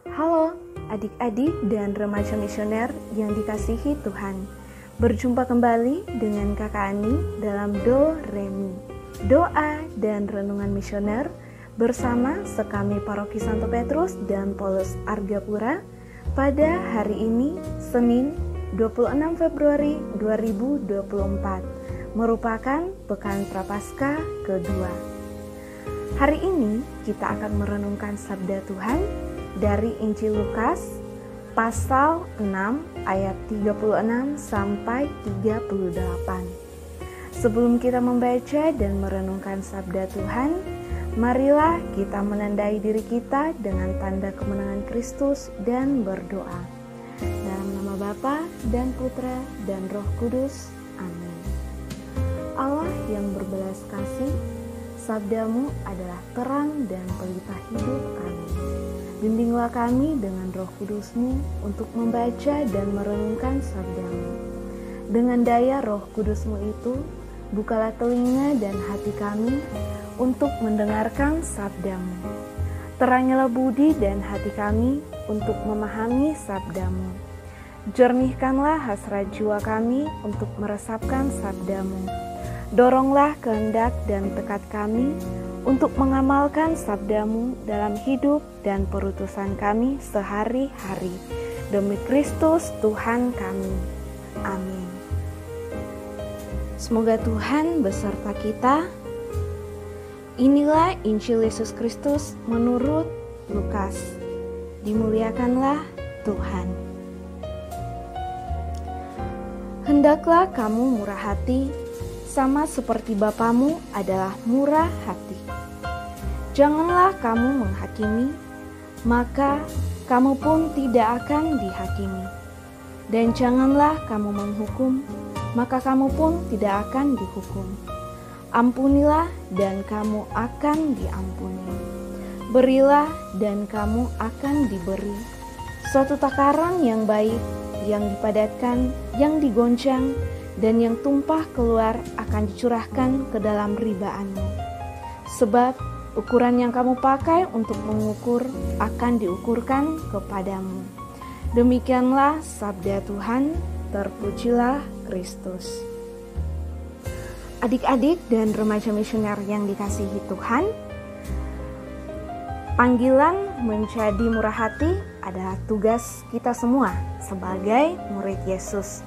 Halo adik-adik dan remaja misioner yang dikasihi Tuhan. Berjumpa kembali dengan Kakak Ani dalam Do Re Mi, doa dan renungan misioner bersama sekami Paroki Santo Petrus dan Paulus Argapura pada hari ini Senin 26 Februari 2024 merupakan Pekan Prapaskah kedua. Hari ini kita akan merenungkan sabda Tuhan dari Injil Lukas pasal 6 ayat 36 sampai 38. Sebelum kita membaca dan merenungkan sabda Tuhan, marilah kita menandai diri kita dengan tanda kemenangan Kristus dan berdoa. Dalam nama Bapa dan Putra dan Roh Kudus. Amin. Allah yang berbelas kasih, sabdamu adalah terang dan pelita hidup kami. Bimbinglah kami dengan Roh Kudus-Mu untuk membaca dan merenungkan sabda-Mu. Dengan daya Roh Kudus-Mu itu, bukalah telinga dan hati kami untuk mendengarkan sabda-Mu. Terangilah budi dan hati kami untuk memahami sabda-Mu. Jernihkanlah hasrat jiwa kami untuk meresapkan sabda-Mu. Doronglah kehendak dan tekad kami untuk mengamalkan sabda-Mu dalam hidup dan perutusan kami sehari-hari. Demi Kristus Tuhan kami. Amin. Semoga Tuhan beserta kita. Inilah Injil Yesus Kristus menurut Lukas. Dimuliakanlah Tuhan. Hendaklah kamu murah hati, sama seperti Bapamu adalah murah hati. Janganlah kamu menghakimi, maka kamu pun tidak akan dihakimi. Dan janganlah kamu menghukum, maka kamu pun tidak akan dihukum. Ampunilah dan kamu akan diampuni. Berilah dan kamu akan diberi. Suatu takaran yang baik, yang dipadatkan, yang digoncang, dan yang tumpah keluar akan dicurahkan ke dalam ribaanmu. Sebab ukuran yang kamu pakai untuk mengukur akan diukurkan kepadamu. Demikianlah sabda Tuhan, terpujilah Kristus. Adik-adik dan remaja misioner yang dikasihi Tuhan, panggilan menjadi murah hati adalah tugas kita semua sebagai murid Yesus.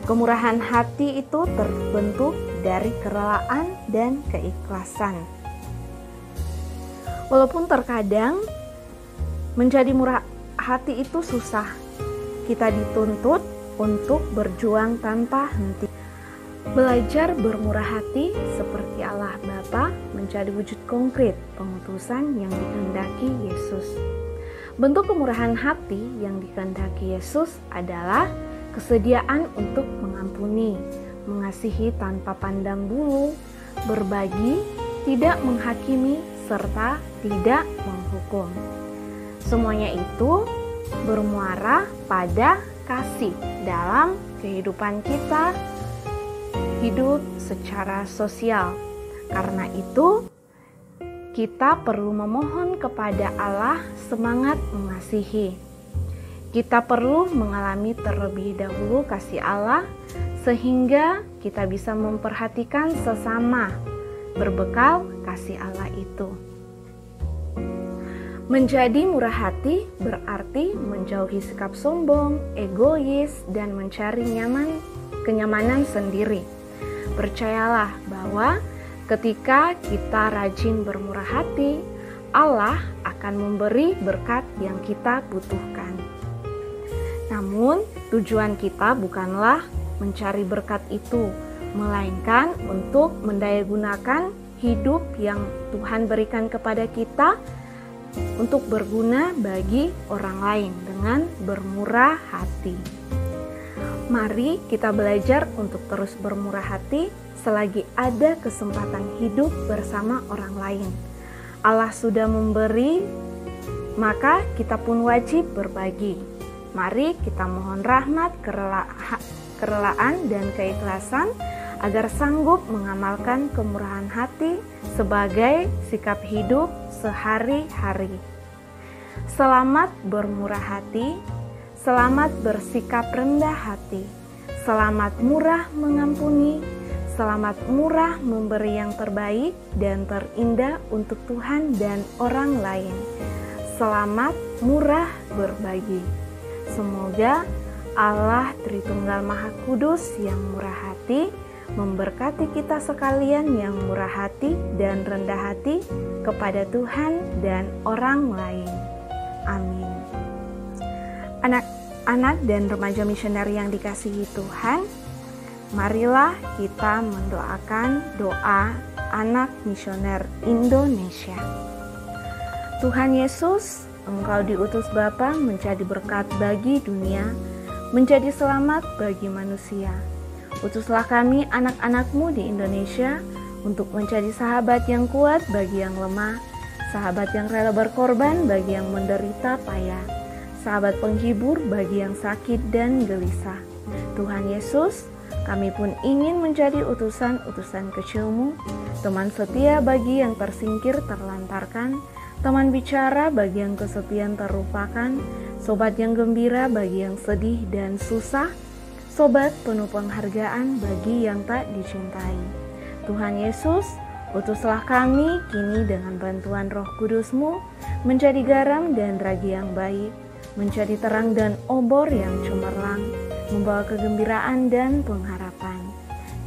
Kemurahan hati itu terbentuk dari kerelaan dan keikhlasan. Walaupun terkadang menjadi murah hati itu susah, kita dituntut untuk berjuang tanpa henti. Belajar bermurah hati seperti Allah Bapa menjadi wujud konkret pengutusan yang dikehendaki Yesus. Bentuk kemurahan hati yang dikehendaki Yesus adalah kesediaan untuk mengampuni, mengasihi tanpa pandang bulu, berbagi, tidak menghakimi, serta tidak menghukum. Semuanya itu bermuara pada kasih dalam kehidupan kita, hidup secara sosial. Karena itu, kita perlu memohon kepada Allah semangat mengasihi. Kita perlu mengalami terlebih dahulu kasih Allah sehingga kita bisa memperhatikan sesama berbekal kasih Allah itu. Menjadi murah hati berarti menjauhi sikap sombong, egois, dan mencari kenyamanan sendiri. Percayalah bahwa ketika kita rajin bermurah hati, Allah akan memberi berkat yang kita butuhkan. Namun, tujuan kita bukanlah mencari berkat itu, melainkan untuk mendayagunakan hidup yang Tuhan berikan kepada kita untuk berguna bagi orang lain dengan bermurah hati. Mari kita belajar untuk terus bermurah hati selagi ada kesempatan hidup bersama orang lain. Allah sudah memberi, maka kita pun wajib berbagi. Mari kita mohon rahmat, kerelaan, dan keikhlasan agar sanggup mengamalkan kemurahan hati sebagai sikap hidup sehari-hari. Selamat bermurah hati, selamat bersikap rendah hati, selamat murah mengampuni, selamat murah memberi yang terbaik dan terindah untuk Tuhan dan orang lain. Selamat murah berbagi. Semoga Allah Tritunggal Maha Kudus yang murah hati memberkati kita sekalian yang murah hati dan rendah hati kepada Tuhan dan orang lain. Amin. Anak-anak dan remaja misioner yang dikasihi Tuhan, marilah kita mendoakan doa anak misioner Indonesia. Tuhan Yesus, Engkau diutus Bapa menjadi berkat bagi dunia, menjadi selamat bagi manusia. Utuslah kami anak-anak-Mu di Indonesia untuk menjadi sahabat yang kuat bagi yang lemah, sahabat yang rela berkorban bagi yang menderita payah, sahabat penghibur bagi yang sakit dan gelisah. Tuhan Yesus, kami pun ingin menjadi utusan-utusan kecil-Mu, teman setia bagi yang tersingkir terlantarkan, teman bicara bagi yang kesepian terlupakan, sobat yang gembira bagi yang sedih dan susah, sobat penuh penghargaan bagi yang tak dicintai. Tuhan Yesus, utuslah kami kini dengan bantuan Roh Kudus-Mu menjadi garam dan ragi yang baik, menjadi terang dan obor yang cemerlang, membawa kegembiraan dan pengharapan.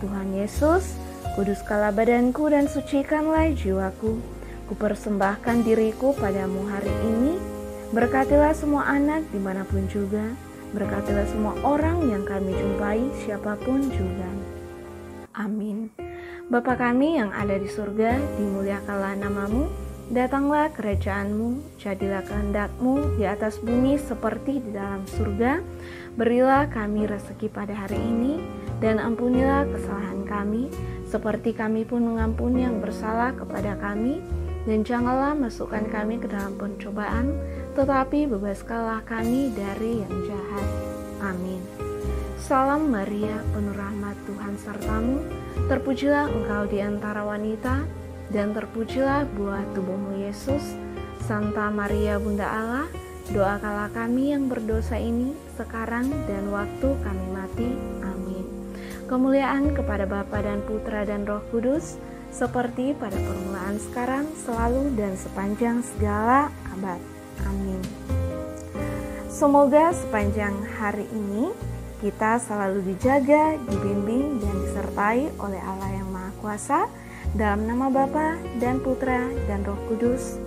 Tuhan Yesus, kuduskanlah badanku dan sucikanlah jiwaku. Kupersembahkan diriku padamu hari ini. Berkatilah semua anak dimanapun juga. Berkatilah semua orang yang kami jumpai, siapapun juga. Amin. Bapa kami yang ada di surga, dimuliakanlah nama-Mu. Datanglah kerajaan-Mu, jadilah kehendak-Mu di atas bumi seperti di dalam surga. Berilah kami rezeki pada hari ini, dan ampunilah kesalahan kami, seperti kami pun mengampuni yang bersalah kepada kami. Dan janganlah masukkan kami ke dalam pencobaan, tetapi bebaskanlah kami dari yang jahat. Amin. Salam Maria, penuh rahmat, Tuhan sertamu. Terpujilah engkau di antara wanita, dan terpujilah buah tubuhmu Yesus. Santa Maria Bunda Allah, doakanlah kami yang berdosa ini, sekarang dan waktu kami mati. Amin. Kemuliaan kepada Bapa dan Putra dan Roh Kudus, seperti pada permulaan, sekarang, selalu, dan sepanjang segala abad. Amin. Semoga sepanjang hari ini kita selalu dijaga, dibimbing, dan disertai oleh Allah yang Maha Kuasa, dalam nama Bapa dan Putra dan Roh Kudus.